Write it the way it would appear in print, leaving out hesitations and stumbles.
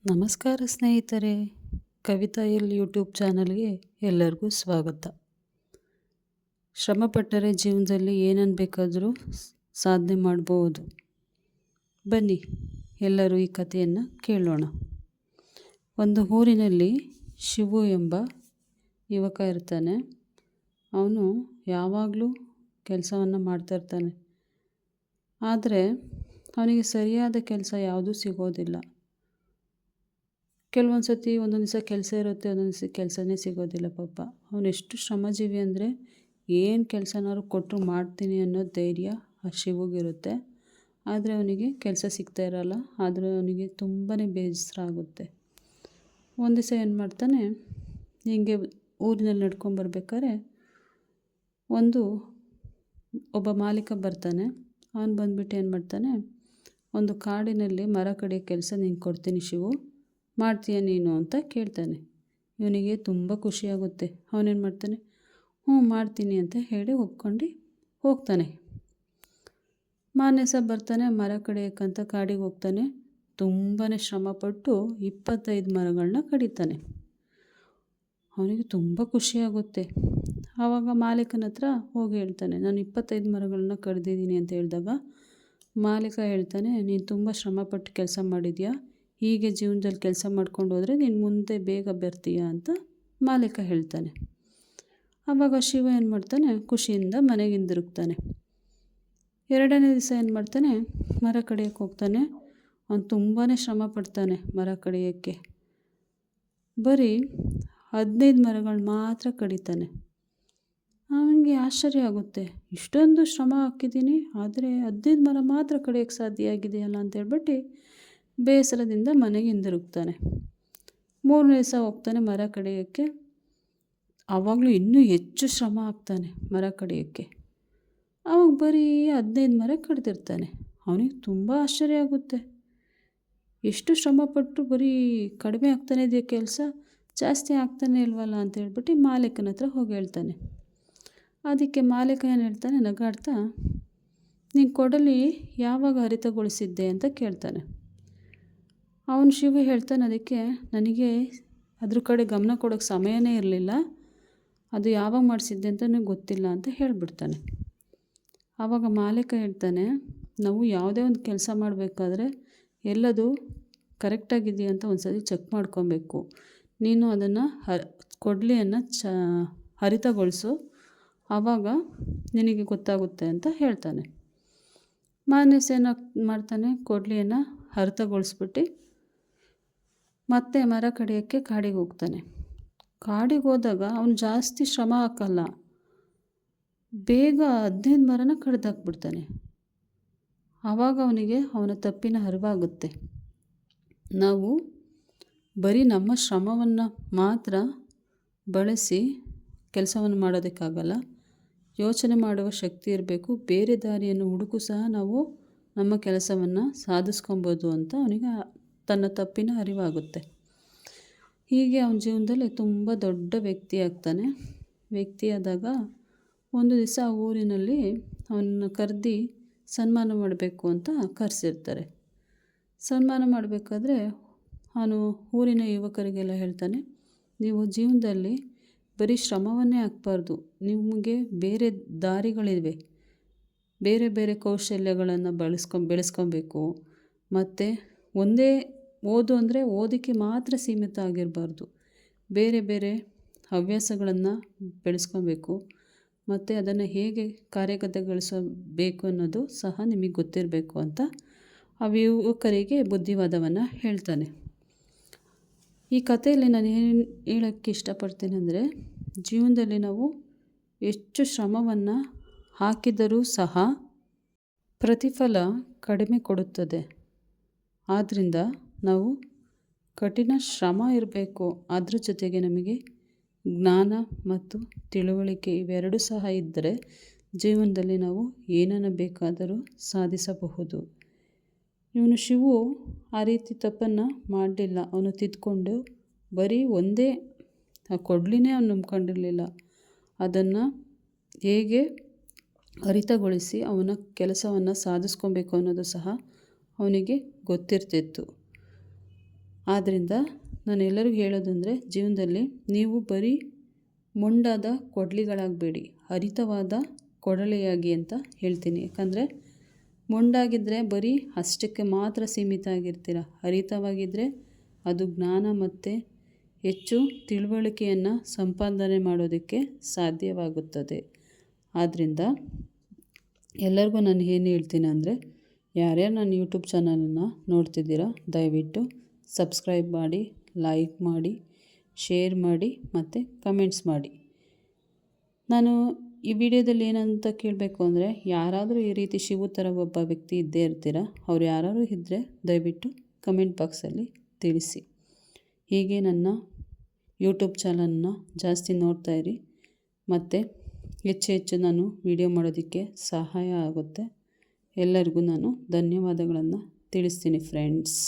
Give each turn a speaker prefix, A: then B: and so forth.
A: ನಮಸ್ಕಾರ ಸ್ನೇಹಿತರೆ, Kavita L YouTube ಚಾನಲ್ಗೆ ಎಲ್ಲರಿಗೂ ಸ್ವಾಗತ. ಶ್ರಮಪಟ್ಟರೆ ಜೀವನದಲ್ಲಿ ಏನನ್ನು ಬೇಕಾದರೂ ಸಾಧನೆ ಮಾಡ್ಬೋದು. ಬನ್ನಿ ಎಲ್ಲರೂ ಈ ಕಥೆಯನ್ನು ಕೇಳೋಣ. ಒಂದು ಊರಿನಲ್ಲಿ ಶಿವು ಎಂಬ ಯುವಕ ಇರ್ತಾನೆ. ಅವನು ಯಾವಾಗಲೂ ಕೆಲಸವನ್ನು ಮಾಡ್ತಾಯಿರ್ತಾನೆ. ಆದರೆ ಅವನಿಗೆ ಸರಿಯಾದ ಕೆಲಸ ಯಾವುದೂ ಸಿಗೋದಿಲ್ಲ. ಕೆಲವೊಂದು ಸತಿ ಒಂದೊಂದು ದಿವಸ ಕೆಲಸ ಇರುತ್ತೆ, ಒಂದೊಂದು ದಿವಸ ಕೆಲಸನೇ ಸಿಗೋದಿಲ್ಲ. ಪಾಪ ಅವನು ಎಷ್ಟು ಶ್ರಮಜೀವಿ ಅಂದರೆ ಏನು ಕೆಲಸನಾದ್ರು ಕೊಟ್ಟರು ಮಾಡ್ತೀನಿ ಅನ್ನೋ ಧೈರ್ಯ ಆ ಶಿವಗಿರುತ್ತೆ. ಆದರೆ ಅವನಿಗೆ ಕೆಲಸ ಸಿಗ್ತಾ ಇರಲ್ಲ. ಆದರೆ ಅವನಿಗೆ ತುಂಬಾ ಬೇಸರ ಆಗುತ್ತೆ. ಒಂದು ದಿವಸ ಏನು ಮಾಡ್ತಾನೆ, ಹೀಗೆ ಊರಿನಲ್ಲಿ ನಡ್ಕೊಂಬರ್ಬೇಕಾದ್ರೆ ಒಬ್ಬ ಮಾಲೀಕ ಬರ್ತಾನೆ. ಅವನು ಬಂದುಬಿಟ್ಟು ಏನು ಮಾಡ್ತಾನೆ, ಒಂದು ಕಾಡಿನಲ್ಲಿ ಮರ ಕಡಿಯೋ ಕೆಲಸ ನಿಂಗೆ ಕೊಡ್ತೀನಿ ಶಿವು, ಮಾಡ್ತೀಯ ನೀನು ಅಂತ ಕೇಳ್ತಾನೆ. ಇವನಿಗೆ ತುಂಬ ಖುಷಿಯಾಗುತ್ತೆ. ಅವನೇನು ಮಾಡ್ತಾನೆ, ಮಾಡ್ತೀನಿ ಅಂತ ಹೇಳಿ ಒಪ್ಕೊಂಡು ಹೋಗ್ತಾನೆ. ಮಾರನೇ ಸಹ ಬರ್ತಾನೆ, ಮರ ಕಡಿಯೋಕ್ಕಂತ ಕಾಡಿಗೆ ಹೋಗ್ತಾನೆ. ತುಂಬಾ ಶ್ರಮಪಟ್ಟು 25 ಮರಗಳನ್ನ ಕಡಿತಾನೆ. ಅವನಿಗೆ ತುಂಬ ಖುಷಿಯಾಗುತ್ತೆ. ಆವಾಗ ಮಾಲೀಕನ ಹತ್ರ ಹೋಗಿ ಹೇಳ್ತಾನೆ, ನಾನು 25 ಮರಗಳನ್ನ ಕಡಿದಿದ್ದೀನಿ ಅಂತ ಹೇಳಿದಾಗ ಮಾಲೀಕ ಹೇಳ್ತಾನೆ, ನೀನು ತುಂಬ ಶ್ರಮಪಟ್ಟು ಕೆಲಸ ಮಾಡಿದ್ಯಾ, ಹೀಗೆ ಜೀವನದಲ್ಲಿ ಕೆಲಸ ಮಾಡ್ಕೊಂಡು ಹೋದರೆ ನೀನು ಮುಂದೆ ಬೇಗ ಬರ್ತೀಯ ಅಂತ ಮಾಲೀಕ ಹೇಳ್ತಾನೆ. ಆವಾಗ ಶಿವ ಏನು ಮಾಡ್ತಾನೆ, ಖುಷಿಯಿಂದ ಮನೆಗೆ ಹಿಂದಿರುಗ್ತಾನೆ. 2ನೇ ದಿವಸ ಏನು ಮಾಡ್ತಾನೆ, ಮರ ಕಡಿಯೋಕ್ಕೆ ಹೋಗ್ತಾನೆ. ಅವನು ತುಂಬಾ ಶ್ರಮ ಪಡ್ತಾನೆ. ಮರ ಕಡಿಯೋಕ್ಕೆ ಬರೀ 15 ಮರಗಳು ಮಾತ್ರ ಕಡಿತಾನೆ. ಅವನಿಗೆ ಆಶ್ಚರ್ಯ ಆಗುತ್ತೆ, ಇಷ್ಟೊಂದು ಶ್ರಮ ಹಾಕಿದ್ದೀನಿ ಆದರೆ 15 ಮರ ಮಾತ್ರ ಕಡಿಯೋಕ್ಕೆ ಸಾಧ್ಯ ಆಗಿದೆಯಲ್ಲ ಅಂತ ಹೇಳ್ಬಿಟ್ಟು ಬೇಸರದಿಂದ ಮನೆಗೆ ಹಿಂದಿರುಗ್ತಾನೆ. 3ನೇ ದಿವಸ ಹೋಗ್ತಾನೆ ಮರ ಕಡಿಯೋಕ್ಕೆ. ಆವಾಗಲೂ ಇನ್ನೂ ಹೆಚ್ಚು ಶ್ರಮ ಹಾಕ್ತಾನೆ ಮರ ಕಡಿಯೋಕ್ಕೆ. ಆವಾಗ ಬರೀ 15 ಮರ ಕಡ್ದಿರ್ತಾನೆ. ಅವನಿಗೆ ತುಂಬ ಆಶ್ಚರ್ಯ ಆಗುತ್ತೆ, ಎಷ್ಟು ಶ್ರಮಪಟ್ಟು ಬರೀ ಕಡಿಮೆ ಆಗ್ತಾನೆ ಇದೆಯಾ ಕೆಲಸ, ಜಾಸ್ತಿ ಆಗ್ತಾನೆ ಇಲ್ವಲ್ಲ ಅಂತ ಹೇಳ್ಬಿಟ್ಟು ಮಾಲೀಕನ ಹತ್ರ ಹೋಗಿ ಹೇಳ್ತಾನೆ. ಅದಕ್ಕೆ ಮಾಲೀಕ ಏನು ಹೇಳ್ತಾನೆ, ನಗಾಡ್ತಾ, ನೀನು ಕೊಡಲಿ ಯಾವಾಗ ಹರಿತಗೊಳಿಸಿದ್ದೆ ಅಂತ ಕೇಳ್ತಾನೆ. ಅವನು ಶಿವ ಹೇಳ್ತಾನೆ, ಅದಕ್ಕೆ ನನಗೆ ಅದ್ರ ಕಡೆ ಗಮನ ಕೊಡೋಕ್ಕೆ ಸಮಯನೇ ಇರಲಿಲ್ಲ, ಅದು ಯಾವಾಗ ಮಾಡಿಸಿದ್ದೆ ಅಂತ ನನಗೆ ಗೊತ್ತಿಲ್ಲ ಅಂತ ಹೇಳಿಬಿಡ್ತಾನೆ. ಆವಾಗ ಮಾಲೀಕ ಹೇಳ್ತಾನೆ, ನಾವು ಯಾವುದೇ ಒಂದು ಕೆಲಸ ಮಾಡಬೇಕಾದ್ರೆ ಎಲ್ಲದು ಕರೆಕ್ಟಾಗಿದೆಯಾ ಅಂತ ಒಂದು ಸರಿ ಚೆಕ್ ಮಾಡ್ಕೊಬೇಕು. ನೀನು ಅದನ್ನು ಕೊಡಲಿಯನ್ನು ಹರಿತಗೊಳಿಸು, ಆವಾಗ ನಿನಗೆ ಗೊತ್ತಾಗುತ್ತೆ ಅಂತ ಹೇಳ್ತಾನೆ. ಮಾರನೇ ದಿವಸ ಏನು ಮಾಡ್ತಾನೆ, ಕೊಡಲಿಯನ್ನು ಹರಿತಗೊಳಿಸ್ಬಿಟ್ಟು ಮತ್ತೆ ಮರ ಕಡಿಯೋಕ್ಕೆ ಕಾಡಿಗೆ ಹೋಗ್ತಾನೆ. ಕಾಡಿಗೆ ಹೋದಾಗ ಅವನು ಜಾಸ್ತಿ ಶ್ರಮ ಹಾಕಲ್ಲ, ಬೇಗ 15 ಮರನ ಕಡ್ದಾಕ್ಬಿಡ್ತಾನೆ. ಆವಾಗ ಅವನಿಗೆ ಅವನ ತಪ್ಪಿನ ಅರಿವಾಗುತ್ತೆ. ನಾವು ಬರೀ ನಮ್ಮ ಶ್ರಮವನ್ನು ಮಾತ್ರ ಬಳಸಿ ಕೆಲಸವನ್ನು ಮಾಡೋದಕ್ಕಾಗಲ್ಲ, ಯೋಚನೆ ಮಾಡುವ ಶಕ್ತಿ ಇರಬೇಕು. ಬೇರೆ ದಾರಿಯನ್ನು ಹುಡುಕು ಸಹ ನಾವು ನಮ್ಮ ಕೆಲಸವನ್ನು ಸಾಧಿಸ್ಕೊಬೋದು ಅಂತ ಅವನಿಗೆ ತನ್ನ ತಪ್ಪಿನ ಅರಿವಾಗುತ್ತೆ. ಹೀಗೆ ಅವನ ಜೀವನದಲ್ಲಿ ತುಂಬ ದೊಡ್ಡ ವ್ಯಕ್ತಿಯಾದಾಗ ಒಂದು ದಿವಸ ಊರಿನಲ್ಲಿ ಅವನನ್ನು ಕರೆದು ಸನ್ಮಾನ ಮಾಡಬೇಕು ಅಂತ ಕರೆಸಿರ್ತಾರೆ. ಸನ್ಮಾನ ಮಾಡಬೇಕಾದ್ರೆ ಅವನು ಊರಿನ ಯುವಕರಿಗೆಲ್ಲ ಹೇಳ್ತಾನೆ, ನೀವು ಜೀವನದಲ್ಲಿ ಬರೀ ಶ್ರಮವನ್ನೇ ಹಾಕಬಾರ್ದು, ನಿಮಗೆ ಬೇರೆ ದಾರಿಗಳಿವೆ, ಬೇರೆ ಬೇರೆ ಕೌಶಲ್ಯಗಳನ್ನು ಬೆಳೆಸ್ಕೊಬೇಕು. ಮತ್ತು ಒಂದೇ ಓದು ಅಂದರೆ ಓದಕ್ಕೆ ಮಾತ್ರ ಸೀಮಿತ ಆಗಿರಬಾರ್ದು, ಬೇರೆ ಬೇರೆ ಹವ್ಯಾಸಗಳನ್ನು ಬೆಳೆಸ್ಕೊಬೇಕು. ಮತ್ತು ಅದನ್ನು ಹೇಗೆ ಕಾರ್ಯಗತಗೊಳಿಸಬೇಕು ಅನ್ನೋದು ಸಹ ನಿಮಗೆ ಗೊತ್ತಿರಬೇಕು ಅಂತ ಆ ಯುವಕರಿಗೆ ಬುದ್ಧಿವಾದವನ್ನು ಹೇಳ್ತಾನೆ. ಈ ಕಥೆಯಲ್ಲಿ ನಾನು ಏನು ಹೇಳೋಕ್ಕೆ ಇಷ್ಟಪಡ್ತೀನಿ ಅಂದರೆ, ಜೀವನದಲ್ಲಿ ನಾವು ಹೆಚ್ಚು ಶ್ರಮವನ್ನು ಹಾಕಿದರೂ ಸಹ ಪ್ರತಿಫಲ ಕಡಿಮೆ ಕೊಡುತ್ತದೆ. ಆದ್ದರಿಂದ ನಾವು ಕಠಿಣ ಶ್ರಮ ಇರಬೇಕು, ಅದ್ರ ಜೊತೆಗೆ ನಮಗೆ ಜ್ಞಾನ ಮತ್ತು ತಿಳುವಳಿಕೆ ಇವೆರಡೂ ಸಹ ಇದ್ದರೆ ಜೀವನದಲ್ಲಿ ನಾವು ಏನನ್ನು ಬೇಕಾದರೂ ಸಾಧಿಸಬಹುದು. ಇವನು ಶಿವು ಆ ರೀತಿ ತಪ್ಪನ್ನು ಮಾಡಲಿಲ್ಲ. ಅವನು ತಿದ್ದುಕೊಂಡು ಬರೀ ಒಂದೇ ಕೊಡಲಿನೇ ಅವನು ನಂಬ್ಕೊಂಡಿರಲಿಲ್ಲ, ಅದನ್ನು ಹೇಗೆ ಹರಿತಗೊಳಿಸಿ ಅವನ ಕೆಲಸವನ್ನು ಸಾಧಿಸ್ಕೊಬೇಕು ಅನ್ನೋದು ಸಹ ಅವನಿಗೆ ಗೊತ್ತಿರ್ತಿತ್ತು. ಆದ್ದರಿಂದ ನಾನು ಎಲ್ಲರಿಗೂ ಹೇಳೋದಂದರೆ, ಜೀವನದಲ್ಲಿ ನೀವು ಬರೀ ಮೊಂಡಾದ ಕೊಡಲಿಗಳಾಗಬೇಡಿ, ಹರಿತವಾದ ಕೊಡಲಿಯಾಗಿ ಅಂತ ಹೇಳ್ತೀನಿ. ಯಾಕಂದರೆ ಮೊಂಡಾಗಿದ್ದರೆ ಬರೀ ಅಷ್ಟಕ್ಕೆ ಮಾತ್ರ ಸೀಮಿತ ಆಗಿರ್ತೀರ. ಹರಿತವಾಗಿದ್ದರೆ ಅದು ಜ್ಞಾನ ಮತ್ತು ಹೆಚ್ಚು ತಿಳುವಳಿಕೆಯನ್ನು ಸಂಪಾದನೆ ಮಾಡೋದಕ್ಕೆ ಸಾಧ್ಯವಾಗುತ್ತದೆ. ಆದ್ದರಿಂದ ಎಲ್ಲರಿಗೂ ನಾನು ಏನು ಹೇಳ್ತೀನಿ ಅಂದರೆ, ಯಾರ್ಯಾರು ನನ್ನ ಯೂಟ್ಯೂಬ್ ಚಾನಲನ್ನು ನೋಡ್ತಿದ್ದೀರಾ ದಯವಿಟ್ಟು ಸಬ್ಸ್ಕ್ರೈಬ್ ಮಾಡಿ, ಲೈಕ್ ಮಾಡಿ, ಶೇರ್ ಮಾಡಿ ಮತ್ತು ಕಮೆಂಟ್ಸ್ ಮಾಡಿ. ನಾನು ಈ ವಿಡಿಯೋದಲ್ಲಿ ಏನಂತ ಕೇಳಬೇಕು ಅಂದರೆ, ಯಾರಾದರೂ ಈ ರೀತಿ ಶಿವು ಥರ ಒಬ್ಬ ವ್ಯಕ್ತಿ ಇದ್ದೇ ಇರ್ತೀರ, ಅವ್ರು ಯಾರಾದರೂ ಇದ್ದರೆ ದಯವಿಟ್ಟು ಕಮೆಂಟ್ ಬಾಕ್ಸಲ್ಲಿ ತಿಳಿಸಿ. ಹೀಗೆ ನನ್ನ ಯೂಟ್ಯೂಬ್ ಚಾನಲನ್ನು ಜಾಸ್ತಿ ನೋಡ್ತಾಯಿರಿ ಮತ್ತು ಹೆಚ್ಚು ಹೆಚ್ಚು ನಾನು ವಿಡಿಯೋ ಮಾಡೋದಕ್ಕೆ ಸಹಾಯ ಆಗುತ್ತೆ. ಎಲ್ಲರಿಗೂ ನಾನು ಧನ್ಯವಾದಗಳನ್ನು ತಿಳಿಸ್ತೀನಿ ಫ್ರೆಂಡ್ಸ್.